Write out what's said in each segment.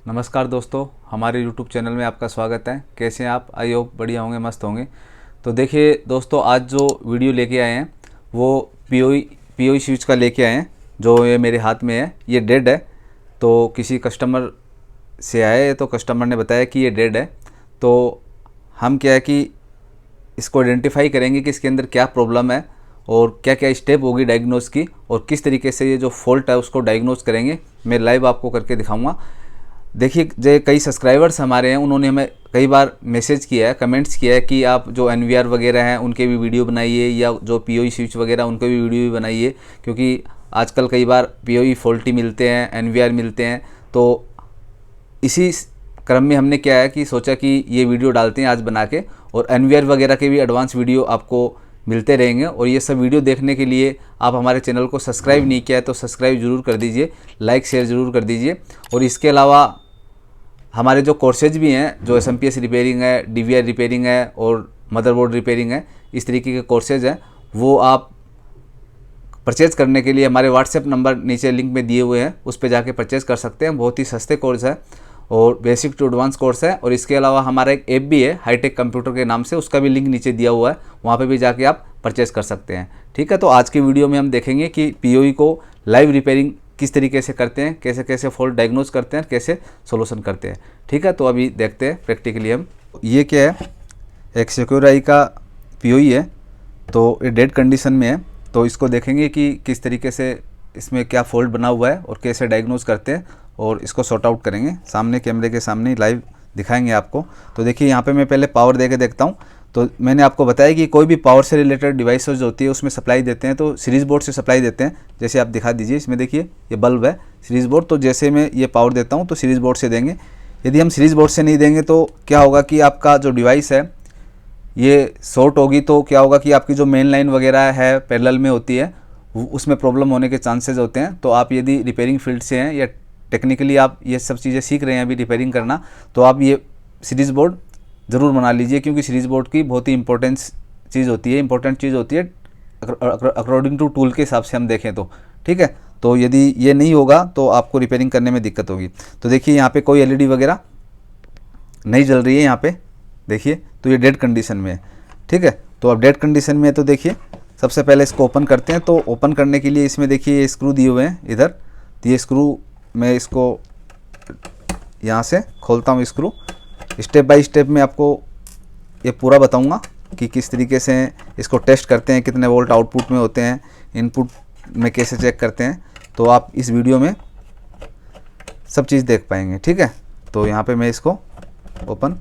नमस्कार दोस्तों, हमारे YouTube चैनल में आपका स्वागत है। कैसे हैं आप? आई होप बढ़िया होंगे, मस्त होंगे। तो देखिए दोस्तों, आज जो वीडियो लेके आए हैं वो पीओई स्विच का लेके आए हैं। जो ये मेरे हाथ में है ये डेड है। तो किसी कस्टमर से आए है तो कस्टमर ने बताया कि ये डेड है। तो हम क्या है कि इसको आइडेंटिफाई करेंगे कि इसके अंदर क्या प्रॉब्लम है और क्या क्या स्टेप होगी डायग्नोस की, और किस तरीके से ये जो फॉल्ट है उसको डायग्नोस करेंगे। मैं लाइव आपको करके दिखाऊंगा। देखिए, जो कई सब्सक्राइबर्स हमारे हैं उन्होंने हमें कई बार मैसेज किया है, कमेंट्स किया है कि आप जो एनवीआर वगैरह हैं उनके भी वीडियो बनाइए, या जो पीओई स्विच वगैरह उनके भी वीडियो भी बनाइए, क्योंकि आजकल कई बार पीओई फॉल्टी मिलते हैं, एनवीआर मिलते हैं। तो इसी क्रम में हमने क्या है कि सोचा कि ये वीडियो डालते हैं आज बना के, और एनवीआर वगैरह के भी एडवांस वीडियो आपको मिलते रहेंगे। और ये सब वीडियो देखने के लिए आप हमारे चैनल को सब्सक्राइब नहीं किया है तो सब्सक्राइब ज़रूर कर दीजिए, लाइक शेयर ज़रूर कर दीजिए। और इसके अलावा हमारे जो कोर्सेज भी हैं, जो एसएमपीएस रिपेयरिंग है, डीवीआर रिपेयरिंग है और मदरबोर्ड रिपेयरिंग है, इस तरीके के कोर्सेज हैं, वो आप परचेज़ करने के लिए हमारे व्हाट्सएप नंबर नीचे लिंक में दिए हुए हैं, उस पर जाके परचेज़ कर सकते हैं। बहुत ही सस्ते कोर्स है और बेसिक टू एडवांस कोर्स है। और इसके अलावा हमारा एक ऐप भी है हाईटेक कंप्यूटर के नाम से, उसका भी लिंक नीचे दिया हुआ है, वहाँ पे भी जाके आप परचेज़ कर सकते हैं। ठीक है, तो आज की वीडियो में हम देखेंगे कि पीओई को लाइव रिपेयरिंग किस तरीके से करते हैं, कैसे कैसे फॉल्ट डायग्नोज करते हैं, कैसे सोल्यूशन करते हैं। ठीक है, तो अभी देखते हैं प्रैक्टिकली हम। ये क्या है, एक सिक्योर का पीओई है, तो ये डेड कंडीशन में है। तो इसको देखेंगे कि किस तरीके से इसमें क्या फॉल्ट बना हुआ है और कैसे डायग्नोज करते हैं, और इसको सॉर्ट आउट करेंगे। सामने कैमरे के सामने लाइव दिखाएंगे आपको। तो देखिए, यहाँ पे मैं पहले पावर दे के देखता हूँ। तो मैंने आपको बताया कि कोई भी पावर से रिलेटेड डिवाइसेस जो होती है उसमें सप्लाई देते हैं, तो सीरीज़ बोर्ड से सप्लाई देते हैं। जैसे आप दिखा दीजिए, इसमें देखिए ये बल्ब है सीरीज़ बोर्ड। तो जैसे मैं ये पावर देता हूँ तो सीरीज़ बोर्ड से देंगे। यदि हम सीरीज़ बोर्ड से नहीं देंगे तो क्या होगा कि आपका जो डिवाइस है ये शॉर्ट होगी। तो क्या होगा कि आपकी जो मेन लाइन वगैरह है पैरेलल में होती है, उसमें प्रॉब्लम होने के चांसेस होते हैं। तो आप यदि रिपेयरिंग फील्ड से हैं या टेक्निकली आप ये सब चीज़ें सीख रहे हैं अभी रिपेयरिंग करना, तो आप ये सीरीज़ बोर्ड ज़रूर बना लीजिए, क्योंकि सीरीज़ बोर्ड की बहुत ही इंपॉर्टेंट चीज़ होती है अकॉर्डिंग टू टूल के हिसाब से हम देखें तो। ठीक है, तो यदि ये नहीं होगा तो आपको रिपेयरिंग करने में दिक्कत होगी। तो देखिए, यहाँ पे कोई एलईडी वगैरह नहीं जल रही है यहाँ पे, देखिए, तो ये डेड कंडीशन में है। ठीक है, तो अब डेड कंडीशन में है तो देखिए, सबसे पहले इसको ओपन करते हैं। तो ओपन करने के लिए इसमें देखिए ये स्क्रू दिए हुए हैं इधर। तो ये स्क्रू मैं इसको यहाँ से खोलता हूँ। स्क्रू स्टेप बाय स्टेप में आपको ये पूरा बताऊंगा कि किस तरीके से इसको टेस्ट करते हैं, कितने वोल्ट आउटपुट में होते हैं, इनपुट में कैसे चेक करते हैं। तो आप इस वीडियो में सब चीज़ देख पाएंगे। ठीक है, तो यहाँ पे मैं इसको ओपन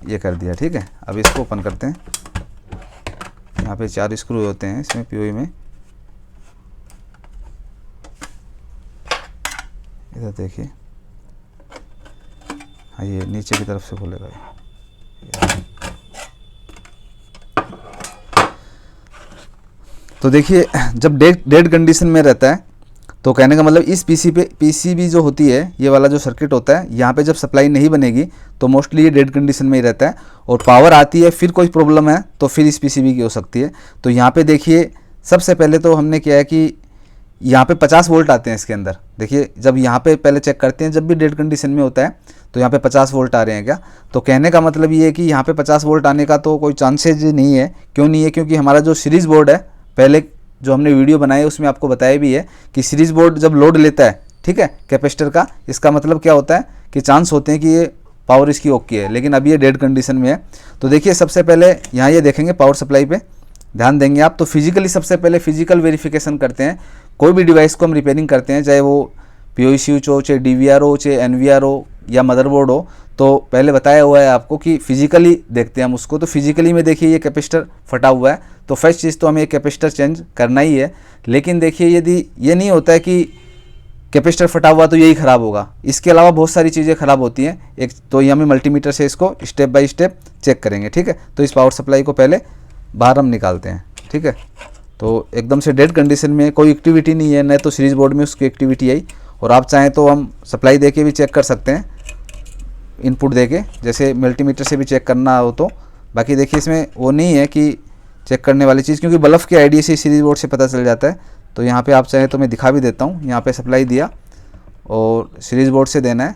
ये कर दिया। ठीक है, अब इसको ओपन करते हैं। यहाँ पे 4 स्क्रू होते हैं इसमें पीओई में। इधर देखिए, हाँ, ये नीचे की तरफ से खोलेगा ये। तो देखिए, जब डेड कंडीशन में रहता है तो कहने का मतलब इस पीसीबी जो होती है, ये वाला जो सर्किट होता है, यहाँ पे जब सप्लाई नहीं बनेगी तो मोस्टली ये डेड कंडीशन में ही रहता है। और पावर आती है, फिर कोई प्रॉब्लम है तो फिर इस पीसीबी की हो सकती है। तो यहाँ पे देखिए, सबसे पहले तो हमने किया है कि यहाँ पे 50 वोल्ट आते हैं इसके अंदर। देखिए, जब यहाँ पे पहले चेक करते हैं, जब भी डेड कंडीशन में होता है तो यहाँ पे 50 वोल्ट आ रहे हैं क्या। तो कहने का मतलब ये है कि यहाँ पे 50 वोल्ट आने का तो कोई चांसेज नहीं है। क्यों नहीं है? क्योंकि हमारा जो सीरीज़ बोर्ड है, पहले जो हमने वीडियो बनाई है उसमें आपको बताया भी है कि सीरीज़ बोर्ड जब लोड लेता है, ठीक है, कैपेसिटर का, इसका मतलब क्या होता है कि चांस होते हैं कि ये पावर इसकी ओके है। लेकिन अभी ये डेड कंडीशन में है। तो देखिए, सबसे पहले यहाँ ये देखेंगे पावर सप्लाई पे ध्यान देंगे आप। तो फिजिकली सबसे पहले फिजिकल वेरिफिकेशन करते हैं। कोई भी डिवाइस को हम रिपेयरिंग करते हैं, चाहे वो पीओई स्विच हो, चाहे डीवीआर हो, चाहे एनवीआर हो या मदरबोर्ड हो, तो पहले बताया हुआ है आपको कि फिजिकली देखते हैं हम उसको। तो फिजिकली में देखिए ये कैपेसिटर फटा हुआ है, तो फर्स्ट चीज़ तो हमें ये कैपेसिटर चेंज करना ही है। लेकिन देखिए, यदि ये नहीं होता है कि कैपेसिटर फटा हुआ तो यही ख़राब होगा, इसके अलावा बहुत सारी चीज़ें ख़राब होती हैं। एक तो ये हमें मल्टीमीटर से इसको स्टेप बाय स्टेप चेक करेंगे। ठीक है, तो इस पावर सप्लाई को पहले बाहर हम निकालते हैं। ठीक है, तो एकदम से डेड कंडीशन में कोई एक्टिविटी नहीं है, न तो सीरीज बोर्ड में उसकी एक्टिविटी आई। और आप चाहें तो हम सप्लाई दे के भी चेक कर सकते हैं, इनपुट दे के, जैसे मल्टीमीटर से भी चेक करना हो तो। बाकी देखिए, इसमें वो नहीं है कि चेक करने वाली चीज़, क्योंकि बल्ब के आईडी से सीरीज बोर्ड से पता चल जाता है। तो यहाँ पे आप चाहें तो मैं दिखा भी देता हूँ। यहाँ पे सप्लाई दिया और सीरीज बोर्ड से देना है,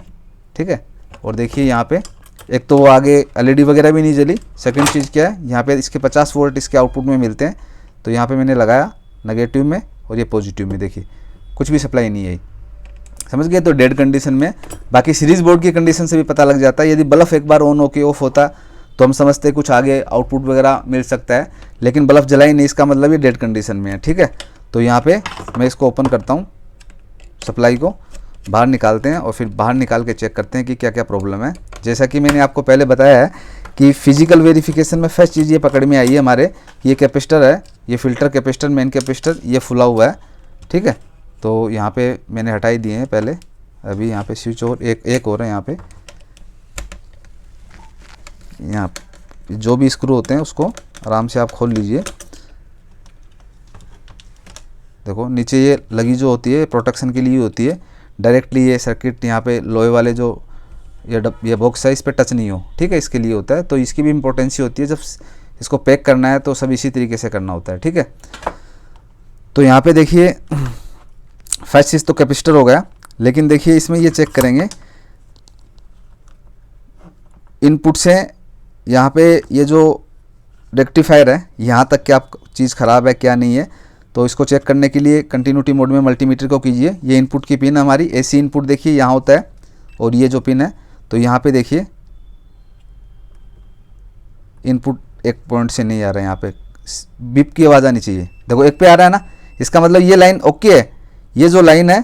ठीक है। और देखिए यहाँ पे एक तो वो आगे एलईडी वगैरह भी नहीं जली। सेकंड चीज़ क्या है, यहाँ पे इसके 50 वोल्ट इसके आउटपुट में मिलते हैं, तो यहाँ पे मैंने लगाया नेगेटिव में और ये पॉजिटिव में, देखिए कुछ भी सप्लाई नहीं है, समझ गए। तो डेड कंडीशन में। बाकी सीरीज बोर्ड की कंडीशन से भी पता लग जाता है, यदि बल्ब एक बार ऑन होके ऑफ होता तो हम समझते हैं कुछ आगे आउटपुट वगैरह मिल सकता है, लेकिन बल्ब जला ही नहीं, इसका मतलब ये डेड कंडीशन में है, ठीक है। तो यहाँ पे मैं इसको ओपन करता हूँ, सप्लाई को बाहर निकालते हैं और फिर बाहर निकाल के चेक करते हैं कि क्या क्या प्रॉब्लम है। जैसा कि मैंने आपको पहले बताया है कि फिजिकल वेरिफिकेशन में फर्स्ट चीज़ ये पकड़ में आई है हमारे, ये कैपेसिटर है, ये फिल्टर कैपेसिटर, मेन कैपेसिटर ये फुला हुआ है, ठीक है। तो यहाँ पे मैंने हटाई दिए हैं पहले, अभी यहाँ पे स्विच और एक और है यहाँ जो भी स्क्रू होते हैं उसको आराम से आप खोल लीजिए। देखो नीचे ये लगी जो होती है प्रोटेक्शन के लिए होती है, डायरेक्टली ये सर्किट यहाँ पे लोहे वाले जो ये बॉक्स है इस पर टच नहीं हो, ठीक है, इसके लिए होता है। तो इसकी भी इम्पोर्टेंसी होती है, जब इसको पैक करना है तो सब इसी तरीके से करना होता है, ठीक है। तो यहाँ पे देखिए फर्स्ट चीज़ तो कैपेसिटर हो गया, लेकिन देखिए इसमें ये चेक करेंगे इनपुट से यहाँ पे ये जो रेक्टिफायर है यहाँ तक क्या चीज़ ख़राब है क्या नहीं है। तो इसको चेक करने के लिए कंटिन्यूटी मोड में मल्टीमीटर को कीजिए। ये इनपुट की पिन हमारी एसी इनपुट देखिए यहाँ होता है, और ये जो पिन है तो यहाँ पे देखिए इनपुट एक पॉइंट से नहीं आ रहा है, यहाँ पे बिप की आवाज़ आनी चाहिए। देखो एक पे आ रहा है ना, इसका मतलब ये लाइन ओके है। ये जो लाइन है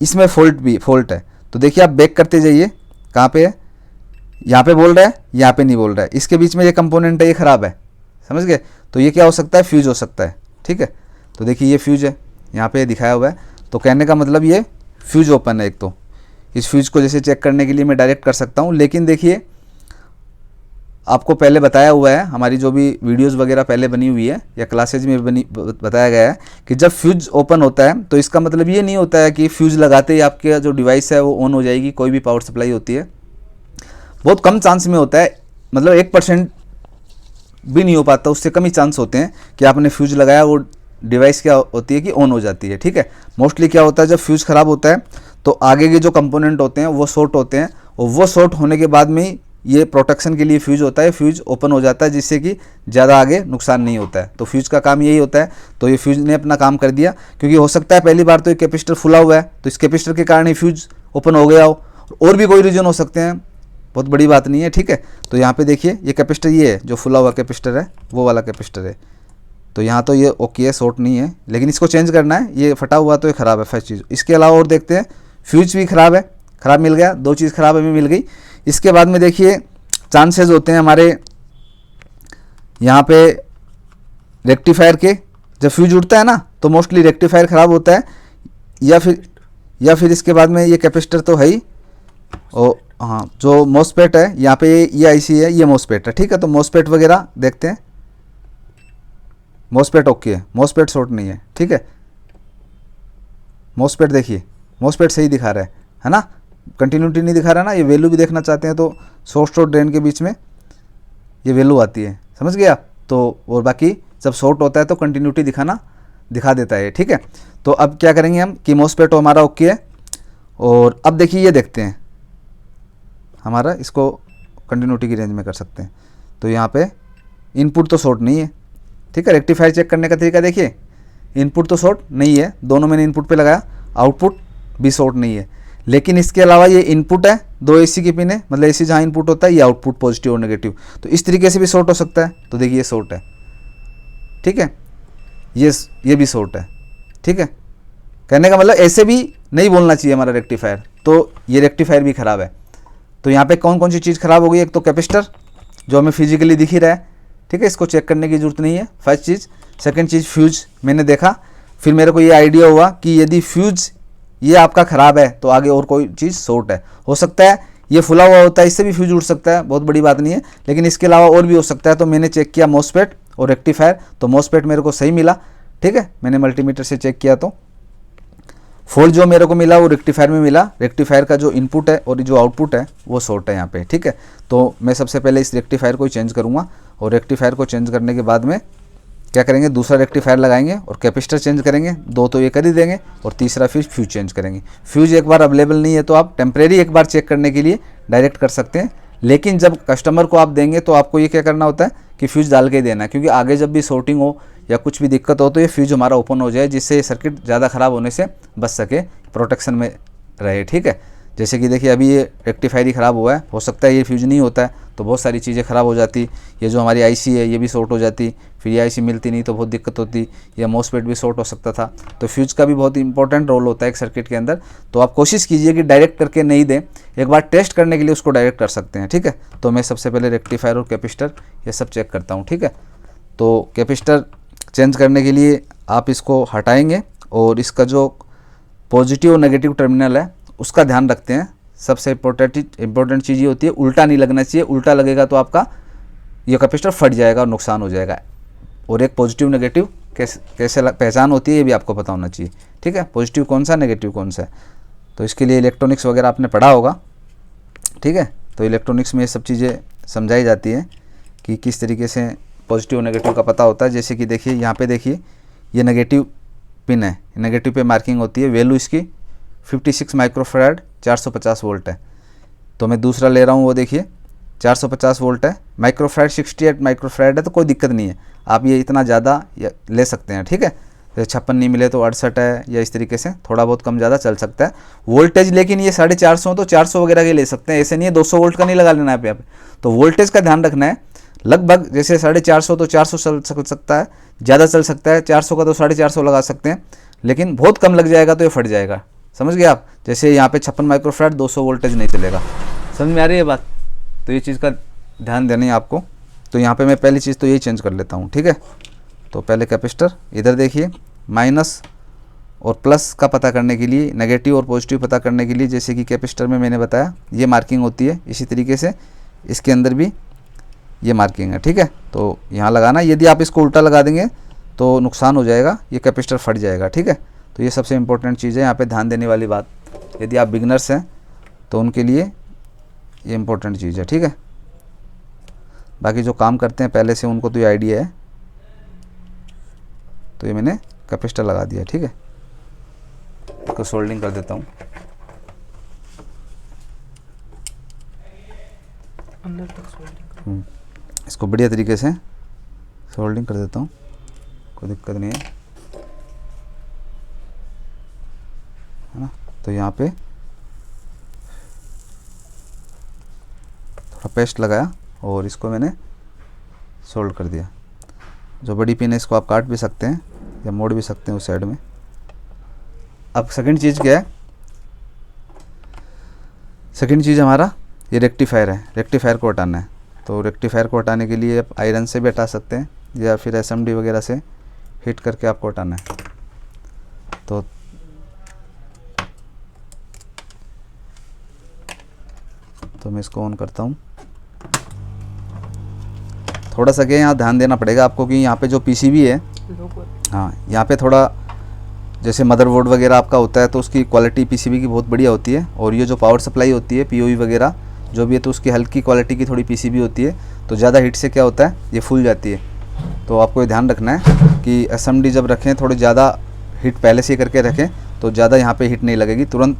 इसमें फॉल्ट है। तो देखिए आप बैक करते जाइए, कहाँ पे है, यहाँ पे बोल रहा है, यहाँ पे नहीं बोल रहा है, इसके बीच में ये कंपोनेंट है ये ख़राब है, समझ गए। तो ये क्या हो सकता है, फ्यूज हो सकता है, ठीक है। तो देखिए ये फ्यूज है, यहाँ पे दिखाया हुआ है, तो कहने का मतलब ये फ्यूज ओपन है। एक तो इस फ्यूज को जैसे चेक करने के लिए मैं डायरेक्ट कर सकता हूँ, लेकिन देखिए आपको पहले बताया हुआ है, हमारी जो भी वीडियोस वगैरह पहले बनी हुई है या क्लासेज में बताया गया है कि जब फ्यूज ओपन होता है तो इसका मतलब ये नहीं होता है कि फ्यूज लगाते ही आपके जो डिवाइस है वो ऑन हो जाएगी। कोई भी पावर सप्लाई होती है बहुत कम चांस में होता है, मतलब 1% भी नहीं हो पाता, उससे कम ही चांस होते हैं कि आपने फ्यूज लगाया वो डिवाइस क्या होती है कि ऑन हो जाती है, ठीक है। मोस्टली क्या होता है जब फ्यूज ख़राब होता है तो आगे के जो कंपोनेंट होते हैं वो शॉर्ट होते हैं, और वो शॉर्ट होने के बाद में ही ये प्रोटेक्शन के लिए फ्यूज होता है, फ्यूज ओपन हो जाता है जिससे कि ज़्यादा आगे नुकसान नहीं होता है। तो फ्यूज का काम यही होता है। तो ये फ्यूज ने अपना काम कर दिया, क्योंकि हो सकता है पहली बार तो ये कैपेसिटर फुला हुआ है तो इस कैपेसिटर के कारण ही फ्यूज ओपन हो गया हो, और भी कोई रीज़न हो सकते हैं, बहुत बड़ी बात नहीं है, ठीक है। तो यहाँ पे देखिए ये कैपेसिटर ये है जो फुला हुआ कैपेसिटर है, वो वाला कैपेसिटर है। तो यहाँ तो ये ओके है, शॉर्ट नहीं है, लेकिन इसको चेंज करना है, ये फटा हुआ तो ये ख़राब है फर्स्ट चीज़। इसके अलावा और देखते हैं, फ्यूज भी ख़राब है, ख़राब मिल गया, दो चीज़ ख़राब हमें मिल गई। इसके बाद में देखिए चांसेस होते हैं हमारे यहाँ पे रेक्टिफायर के, जब फ्यूज उठता है ना तो मोस्टली रेक्टिफायर ख़राब होता है, या फिर इसके बाद में ये कैपेसिटर तो है ही, और हाँ जो मोसपेट है यहाँ पे ये आईसी है, ये मोसपेट है, ठीक है। तो मोसपेट वगैरह देखते हैं, मोसपेट ओके है, मोसपेट शॉर्ट नहीं है, ठीक है। मोसपेट देखिए, मोसपेट सही दिखा रहा है ना, कंटिन्यूटी नहीं दिखा रहा ना। ये वैल्यू भी देखना चाहते हैं तो सोर्स और ड्रेन के बीच में ये वैल्यू आती है, समझ गए आप। तो और बाकी जब शॉर्ट होता है तो कंटिन्यूटी दिखा देता है, ठीक है। तो अब क्या करेंगे हम कि मोसपेट हमारा ओके है, और अब देखिए ये देखते हैं हमारा, इसको कंटिन्यूटी की रेंज में कर सकते हैं। तो यहाँ पे इनपुट तो शॉर्ट नहीं है, ठीक है। रेक्टिफायर चेक करने का तरीका देखिए, इनपुट तो शॉर्ट नहीं है, दोनों मैंने इनपुट पे लगाया, आउटपुट भी शॉर्ट नहीं है। लेकिन इसके अलावा ये इनपुट है, दो एसी की पिन है, मतलब एसी जहाँ इनपुट होता है ये आउटपुट पॉजिटिव और नेगेटिव, तो इस तरीके से भी शॉर्ट हो सकता है। तो देखिए ये शॉर्ट है, ठीक है, ये भी शॉर्ट है, ठीक है। कहने का मतलब ऐसे भी नहीं बोलना चाहिए हमारा रेक्टिफायर, तो ये रेक्टिफायर भी ख़राब है। तो यहाँ पे कौन कौन सी चीज़ ख़राब हो गई, एक तो कैपेसिटर जो हमें फिजिकली दिख ही रहा है, ठीक है, इसको चेक करने की ज़रूरत नहीं है, फर्स्ट चीज़। सेकंड चीज़ फ्यूज मैंने देखा, फिर मेरे को ये आइडिया हुआ कि यदि फ्यूज ये आपका ख़राब है तो आगे और कोई चीज़ शॉर्ट है, हो सकता है ये फुला हुआ होता है, इससे भी फ्यूज उड़ सकता है, बहुत बड़ी बात नहीं है, लेकिन इसके अलावा और भी हो सकता है। तो मैंने चेक किया मोसपेट और रेक्टिफायर, तो मोसपेट मेरे को सही मिला, ठीक है। मैंने मल्टीमीटर से चेक किया तो फॉल्ट जो मेरे को मिला वो रेक्टिफायर में मिला। रेक्टिफायर का जो इनपुट है और जो आउटपुट है वो शॉर्ट है यहाँ पे, ठीक है। तो मैं सबसे पहले इस रेक्टिफायर को चेंज करूँगा, और रेक्टिफायर को चेंज करने के बाद में क्या करेंगे, दूसरा रेक्टिफायर लगाएंगे और कैपेसिटर चेंज करेंगे, 2 तो ये कर ही देंगे, और तीसरा फिर फ्यूज चेंज करेंगे। फ्यूज एक बार अवेलेबल नहीं है तो आप टेम्परेरी एक बार चेक करने के लिए डायरेक्ट कर सकते हैं, लेकिन जब कस्टमर को आप देंगे तो आपको ये क्या करना होता है कि फ्यूज डाल के ही देना है, क्योंकि आगे जब भी शॉर्टिंग हो या कुछ भी दिक्कत हो तो ये फ्यूज हमारा ओपन हो जाए, जिससे सर्किट ज़्यादा ख़राब होने से बच सके, प्रोटेक्शन में रहे। ठीक है, जैसे कि देखिए अभी ये रेक्टिफायर ही ख़राब हुआ है, हो सकता है ये फ्यूज नहीं होता है तो बहुत सारी चीज़ें ख़राब हो जाती, ये जो हमारी आईसी है ये भी शॉर्ट हो जाती, फिर ये आईसी मिलती नहीं तो बहुत दिक्कत होती, या मॉसफेट भी शॉर्ट हो सकता था। तो फ्यूज का भी बहुत इंपॉर्टेंट रोल होता है एक सर्किट के अंदर। तो आप कोशिश कीजिए कि डायरेक्ट करके नहीं दें, एक बार टेस्ट करने के लिए उसको डायरेक्ट कर सकते हैं। ठीक है, तो मैं सबसे पहले रेक्टिफायर और कैपेसिटर ये सब चेक करता हूँ। ठीक है, तो कैपेसिटर चेंज करने के लिए आप इसको हटाएंगे और इसका जो पॉजिटिव और नेगेटिव टर्मिनल है उसका ध्यान रखते हैं। सबसे इम्पोर्टेंट चीज़ ये होती है, उल्टा नहीं लगना चाहिए, उल्टा लगेगा तो आपका ये कैपेसिटर फट जाएगा और नुकसान हो जाएगा। और एक पॉजिटिव नेगेटिव कैसे पहचान होती है ये भी आपको पता होना चाहिए। ठीक है, पॉजिटिव कौन सा नेगेटिव कौन सा है, तो इसके लिए इलेक्ट्रॉनिक्स वगैरह आपने पढ़ा होगा। ठीक है, तो इलेक्ट्रॉनिक्स में ये सब चीज़ें समझाई जाती हैं कि किस तरीके से पॉजिटिव नेगेटिव का पता होता है। जैसे कि देखिए यहाँ पे देखिए ये नेगेटिव पिन है, नेगेटिव पे मार्किंग होती है, वैल्यू इसकी 56 माइक्रोफैराड 450 वोल्ट है। तो मैं दूसरा ले रहा हूँ, वो देखिए 450 वोल्ट है, माइक्रोफैराड 68 माइक्रोफैराड है, तो कोई दिक्कत नहीं है, आप ये इतना ज़्यादा ले सकते हैं। ठीक है, 56 नहीं मिले तो 68 है, या इस तरीके से थोड़ा बहुत कम ज़्यादा चल सकता है वोल्टेज। लेकिन ये 450 तो 400 वगैरह के ले सकते हैं, ऐसे नहीं है 200 वोल्ट का नहीं लगा लेना है यहाँ पे। तो वोल्टेज का ध्यान रखना है, लगभग जैसे 450 तो 400 चल सकता है, ज़्यादा चल सकता है, 400 का तो 450 लगा सकते हैं, लेकिन बहुत कम लग जाएगा तो ये फट जाएगा। समझ गए आप, जैसे यहाँ पे 56 माइक्रोफैराड 200 वोल्टेज नहीं चलेगा। समझ में आ रही है बात, तो ये चीज़ का ध्यान देना है आपको। तो यहाँ पे मैं पहली चीज़ तो यही चेंज कर लेता हूँ। ठीक है, तो पहले कैपेसिटर, इधर देखिए माइनस और प्लस का पता करने के लिए, नेगेटिव और पॉजिटिव पता करने के लिए, जैसे कि कैपेसिटर में मैंने बताया ये मार्किंग होती है, इसी तरीके से इसके अंदर भी ये मार्किंग है। ठीक है, तो यहाँ लगाना, यदि आप इसको उल्टा लगा देंगे तो नुकसान हो जाएगा, ये कैपेसिटर फट जाएगा। ठीक है, तो ये सबसे इम्पोर्टेंट चीज़ है, यहाँ पे ध्यान देने वाली बात, यदि आप बिगनर्स हैं तो उनके लिए ये इम्पोर्टेंट चीज़ है। ठीक है, बाकी जो काम करते हैं पहले से उनको तो ये आइडिया है। तो ये मैंने कैपेसिटर लगा दिया। ठीक है, इसको सोल्डिंग कर देता हूँ। अंदर तक सोल्डिंग इसको बढ़िया तरीके से सोल्डिंग कर देता हूँ, कोई दिक्कत नहीं है ना। तो यहाँ पे थोड़ा पेस्ट लगाया और इसको मैंने सोल्ड कर दिया। जो बड़ी पिन है इसको आप काट भी सकते हैं या मोड़ भी सकते हैं उस साइड में। अब सेकंड चीज़ क्या है, सेकंड चीज़ हमारा ये रेक्टिफायर है, रेक्टिफायर को हटाना है। तो रेक्टिफायर को हटाने के लिए आप आयरन से भी हटा सकते हैं या फिर एसएमडी वगैरह से हीट करके आपको हटाना है। तो मैं इसको ऑन करता हूँ। थोड़ा सा क्या यहाँ ध्यान देना पड़ेगा आपको कि यहाँ पे जो पीसीबी है, हाँ यहाँ पे थोड़ा जैसे मदरबोर्ड वगैरह आपका होता है तो उसकी क्वालिटी पीसीबी की बहुत बढ़िया होती है, और ये जो पावर सप्लाई होती है पीओई वगैरह जो भी है तो उसकी हल्की क्वालिटी की थोड़ी पीसीबी होती है। तो ज़्यादा हीट से क्या होता है ये फूल जाती है। तो आपको ये ध्यान रखना है कि एसएमडी जब रखें थोड़ी ज़्यादा हीट पहले से ही करके रखें, तो ज़्यादा यहाँ पे हीट नहीं लगेगी, तुरंत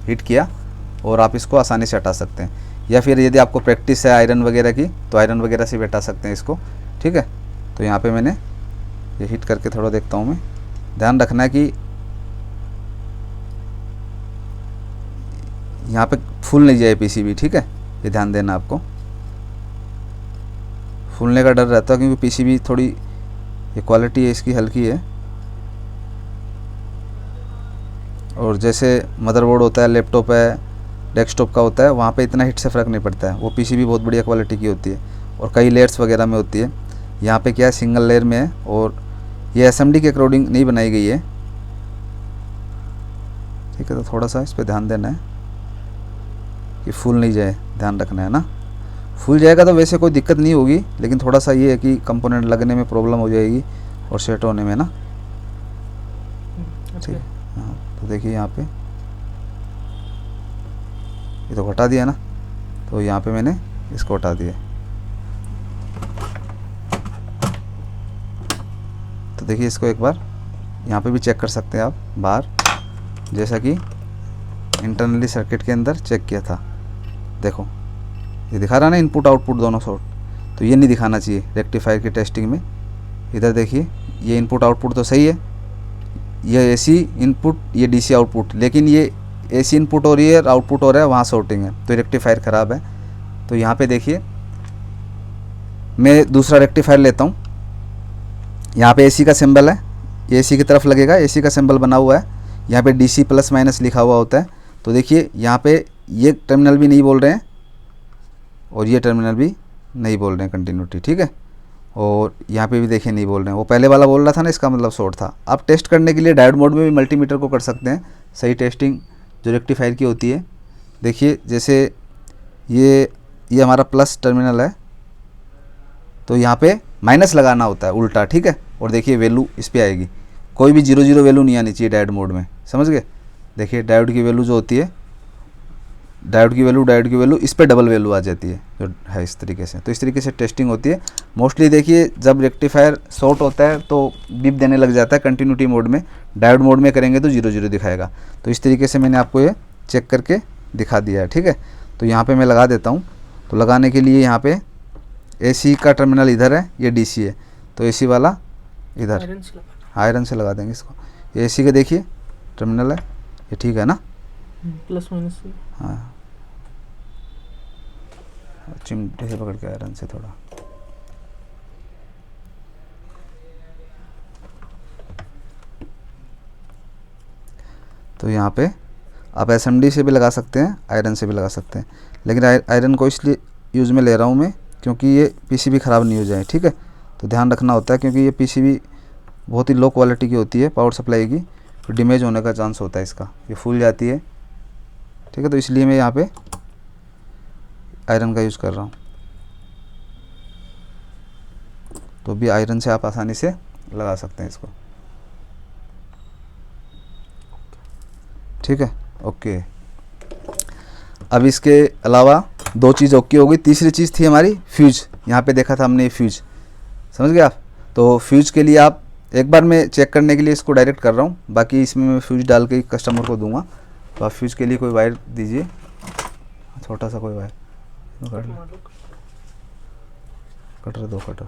हीट किया और आप इसको आसानी से हटा सकते हैं। या फिर यदि आपको प्रैक्टिस है आयरन वगैरह की तो आयरन वगैरह से भी हटा सकते हैं इसको। ठीक है, तो यहाँ पे मैंने ये हीट करके थोड़ा देखता हूँ मैं। ध्यान रखना है कि यहाँ पे फूल नहीं जाए पीसीबी। ठीक है, ये ध्यान देना आपको, फूलने का डर रहता है क्योंकि पीसीबी थोड़ी ये क्वालिटी है इसकी हल्की है, और जैसे मदरबोर्ड होता है, लैपटॉप है, डेस्कटॉप का होता है, वहाँ पे इतना हीट से फ़र्क नहीं पड़ता है। वो पीसीबी बहुत बढ़िया क्वालिटी की होती है और कई लेयर्स वगैरह में होती है। यहाँ पे क्या है सिंगल लेयर में है और ये एसएमडी के अकॉर्डिंग नहीं बनाई गई है। ठीक है, तो थोड़ा सा इस पर ध्यान देना है कि फूल नहीं जाए, ध्यान रखना है ना। फूल जाएगा तो वैसे कोई दिक्कत नहीं होगी, लेकिन थोड़ा सा ये है कि कंपोनेंट लगने में प्रॉब्लम हो जाएगी और सेट होने में ना। ठीक है, हाँ तो देखिए यहाँ पे ये तो हटा दिया ना, तो यहाँ पे मैंने इसको हटा दिया। देखिए इसको एक बार यहाँ पे भी चेक कर सकते हैं आप बाहर, जैसा कि इंटरनली सर्किट के अंदर चेक किया था। देखो ये दिखा रहा है ना इनपुट आउटपुट दोनों शॉर्ट, तो ये नहीं दिखाना चाहिए रेक्टिफायर की टेस्टिंग में। इधर देखिए ये इनपुट आउटपुट तो सही है, ये एसी इनपुट ये डीसी आउटपुट, लेकिन ये एसी इनपुट हो रही है आउटपुट हो रहा है, वहाँ शॉर्टिंग है, तो रेक्टिफायर ख़राब है। तो यहाँ पे देखिए मैं दूसरा रेक्टिफायर लेता हूँ। यहाँ पे एसी का सिंबल है, ये एसी की तरफ लगेगा, एसी का सिंबल बना हुआ है, यहाँ पे डीसी प्लस माइनस लिखा हुआ होता है। तो देखिए यहाँ पे ये टर्मिनल भी नहीं बोल रहे हैं और ये टर्मिनल भी नहीं बोल रहे हैं कंटिन्यूटी, ठीक है। और यहाँ पे भी देखिए नहीं बोल रहे हैं, वो पहले वाला बोल रहा था ना, इसका मतलब शॉर्ट था। आप टेस्ट करने के लिए डायोड मोड में भी मल्टीमीटर को कर सकते हैं, सही टेस्टिंग जो रेक्टिफायर की होती है। देखिए जैसे ये हमारा प्लस टर्मिनल है, तो यहाँ पे माइनस लगाना होता है उल्टा, ठीक है। और देखिए वैल्यू इस पर आएगी, कोई भी 0 वैल्यू नहीं आनी चाहिए डायोड मोड में, समझ गए। देखिए डायोड की वैल्यू जो होती है, डायोड की वैल्यू इस पर डबल वैल्यू आ जाती है जो है इस तरीके से। तो इस तरीके से टेस्टिंग होती है मोस्टली। देखिए जब रेक्टिफायर शॉर्ट होता है तो बीप देने लग जाता है कंटिन्यूटी मोड में, डायोड मोड में करेंगे तो 0 दिखाएगा। तो इस तरीके से मैंने आपको ये चेक करके दिखा दिया है, ठीक है। तो यहाँ पे मैं लगा देता हूँ। तो लगाने के लिए यहाँ पे एसी का टर्मिनल इधर है, ये डीसी है, तो एसी वाला इधर आयरन से लगा आयरन से लगा देंगे इसको। ये एसी का देखिए टर्मिनल है, ये ठीक है ना, प्लस माइनस से। हाँ चिमटे से पकड़ के आयरन से थोड़ा। तो यहाँ पे आप एसएमडी से भी लगा सकते हैं, आयरन से भी लगा सकते हैं, लेकिन आयरन को इसलिए यूज़ में ले रहा हूँ मैं क्योंकि ये पीसीबी ख़राब नहीं हो जाए, ठीक है। तो ध्यान रखना होता है क्योंकि ये पीसीबी बहुत ही लो क्वालिटी की होती है पावर सप्लाई की, तो डैमेज होने का चांस होता है इसका, ये फूल जाती है, ठीक है। तो इसलिए मैं यहाँ पे आयरन का यूज़ कर रहा हूँ। तो भी आयरन से आप आसानी से लगा सकते हैं इसको, ठीक है, ओके। अब इसके अलावा 2 चीज़ ओके हो गई, तीसरी चीज़ थी हमारी फ्यूज। यहाँ पे देखा था हमने फ्यूज, समझ गए आप। तो फ्यूज के लिए आप एक बार मैं चेक करने के लिए इसको डायरेक्ट कर रहा हूँ, बाकी इसमें मैं फ्यूज डाल के कस्टमर को दूंगा। तो आप फ्यूज के लिए कोई वायर दीजिए, छोटा सा कोई वायर, कटर 2 कटर।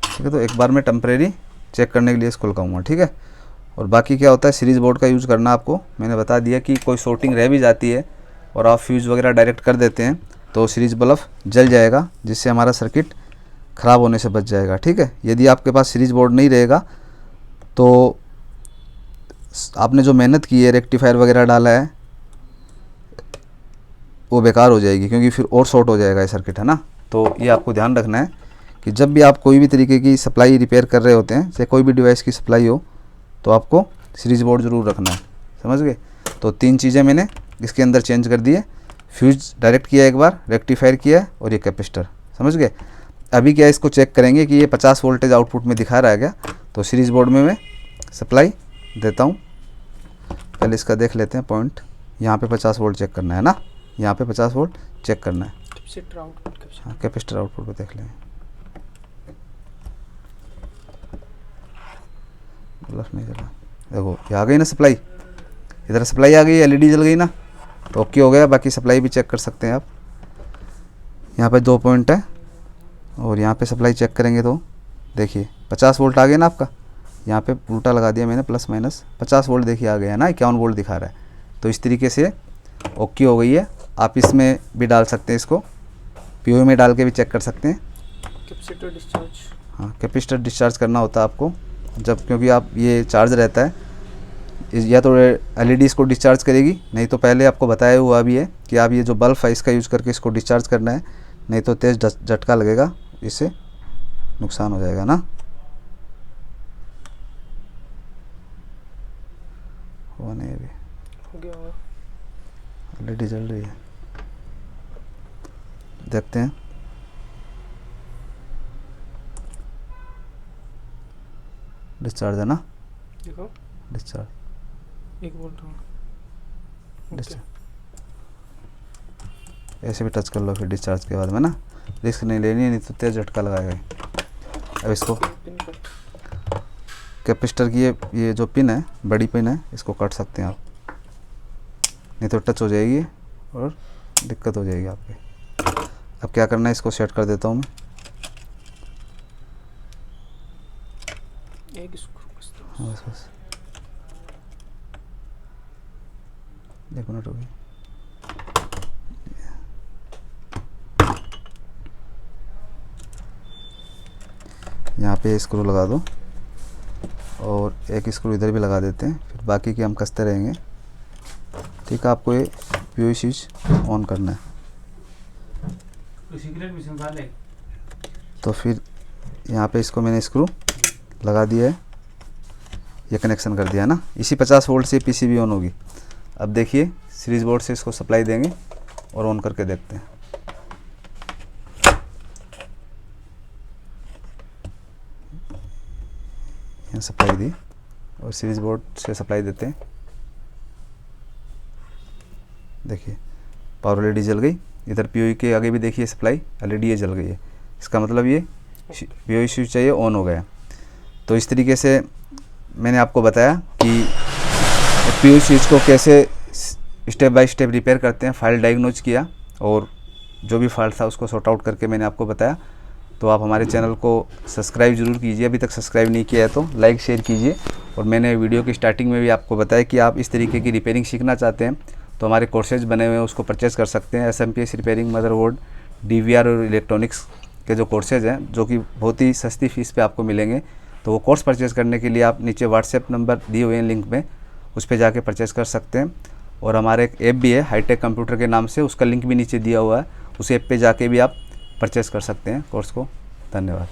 ठीक है, तो एक बार मैं टेम्परेरी चेक करने के लिए इसको लगाऊंगा, ठीक है। और बाकी क्या होता है, सीरीज़ बोर्ड का यूज़ करना आपको मैंने बता दिया कि कोई शॉर्टिंग रह भी जाती है और आप फ्यूज़ वगैरह डायरेक्ट कर देते हैं तो सीरीज़ बल्ब जल जाएगा, जिससे हमारा सर्किट ख़राब होने से बच जाएगा, ठीक है। यदि आपके पास सीरीज़ बोर्ड नहीं रहेगा तो आपने जो मेहनत की है, रेक्टिफायर वगैरह डाला है, वो बेकार हो जाएगी क्योंकि फिर और शॉर्ट हो जाएगा ये सर्किट, है ना। तो ये आपको ध्यान रखना है कि जब भी आप कोई भी तरीके की सप्लाई रिपेयर कर रहे होते हैं, चाहे कोई भी डिवाइस की सप्लाई हो, तो आपको सीरीज बोर्ड ज़रूर रखना है, समझ गए। तो 3 चीज़ें मैंने इसके अंदर चेंज कर दिए, फ्यूज डायरेक्ट किया एक बार, रेक्टिफायर किया और ये कैपेसिटर, समझ गए। अभी क्या इसको चेक करेंगे कि ये 50 वोल्टेज आउटपुट में दिखा रहा है क्या। तो सीरीज बोर्ड में मैं सप्लाई देता हूँ, पहले इसका देख लेते हैं पॉइंट। यहाँ पे 50 वोल्ट चेक करना है ना, यहाँ पे 50 वोल्ट चेक करना है। कैपेसिटर आउटपुट, हाँ कैपेसिटर आउटपुट को देख लें, बल्ब नहीं जला। देखो ये आ गई ना सप्लाई, इधर सप्लाई आ गई, एलईडी जल गई ना, तो ओके हो गया। बाकी सप्लाई भी चेक कर सकते हैं आप, यहाँ पे 2 पॉइंट है और यहाँ पे सप्लाई चेक करेंगे तो देखिए 50 वोल्ट आ गया ना आपका। यहाँ पे उल्टा लगा दिया मैंने, प्लस माइनस 50 वोल्ट देखिए आ गया ना, 51 वोल्ट दिखा रहा है। तो इस तरीके से ओके हो गई है। आप इसमें भी डाल सकते हैं, इसको पीओ में डाल के भी चेक कर सकते हैं। कैपेसिटर डिस्चार्ज, हाँ कैपेसिटर डिस्चार्ज करना होता है आपको जब, क्योंकि आप ये चार्ज रहता है, या तो एलईडी इसको डिस्चार्ज करेगी, नहीं तो पहले आपको बताया हुआ भी है कि आप ये जो बल्ब है इसका यूज़ करके इसको डिस्चार्ज करना है, नहीं तो तेज़ झटका लगेगा, इससे नुकसान हो जाएगा ना। हुआ नहीं अभी, हो गया होगा। एलईडी जल रही है, देखते हैं। डिस्चार्ज है ना, देखो डिस्चार्ज 1 वोल्ट डिस्चार्ज ऐसे भी टच कर लो फिर डिस्चार्ज के बाद में ना, रिस्क नहीं लेनी है, नहीं तो तेज़ झटका लगाएगा ये। अब इसको पिन कट। कैपेसिटर की ये जो पिन है, बड़ी पिन है, इसको काट सकते हैं आप, नहीं तो टच हो जाएगी और दिक्कत हो जाएगी आपके। अब क्या करना है, इसको सेट कर देता हूँ मैं। एक स्क्रू बस तो। हाँ बस 1 मिनट हो गई। यहाँ पे स्क्रू लगा दो और एक स्क्रू इधर भी लगा देते हैं, फिर बाकी की हम कसते रहेंगे। ठीक है, आपको ये पीओई स्विच ऑन करना है। तो फिर यहाँ पे इसको मैंने स्क्रू लगा दिया है, ये कनेक्शन कर दिया है ना। इसी 50 वोल्ट से पीसीबी ऑन होगी। अब देखिए सीरीज बोर्ड से इसको सप्लाई देंगे और ऑन करके देखते हैं। यहाँ सप्लाई दी और सीरीज बोर्ड से सप्लाई देते हैं। देखिए पावर एलईडी जल गई, इधर पीओई के आगे भी देखिए सप्लाई एलईडी ये जल गई है। इसका मतलब ये पीओई स्विच चाहिए ऑन हो गया। तो इस तरीके से मैंने आपको बताया कि पीओई स्विच को कैसे स्टेप बाय स्टेप रिपेयर करते हैं। फाइल डायग्नोज किया और जो भी फॉल्ट था उसको सॉर्ट आउट करके मैंने आपको बताया। तो आप हमारे चैनल को सब्सक्राइब ज़रूर कीजिए, अभी तक सब्सक्राइब नहीं किया है तो लाइक शेयर कीजिए। और मैंने वीडियो की स्टार्टिंग में भी आपको बताया कि आप इस तरीके की रिपेयरिंग सीखना चाहते हैं तो हमारे कोर्सेज बने हुए हैं, उसको परचेज़ कर सकते हैं। SMPS रिपेयरिंग, मदरबोर्ड, DVR और इलेक्ट्रॉनिक्स के जो कोर्सेज हैं जो कि बहुत ही सस्ती फीस पे आपको मिलेंगे। तो वो कोर्स परचेज़ करने के लिए आप नीचे व्हाट्सएप नंबर दिए हुए हैं लिंक में, उस पर जाके परचेज़ कर सकते हैं। और हमारे एक ऐप भी है हाईटेक कंप्यूटर के नाम से, उसका लिंक भी नीचे दिया हुआ है, उस ऐप पे जाके भी आप परचेज़ कर सकते हैं कोर्स को। धन्यवाद।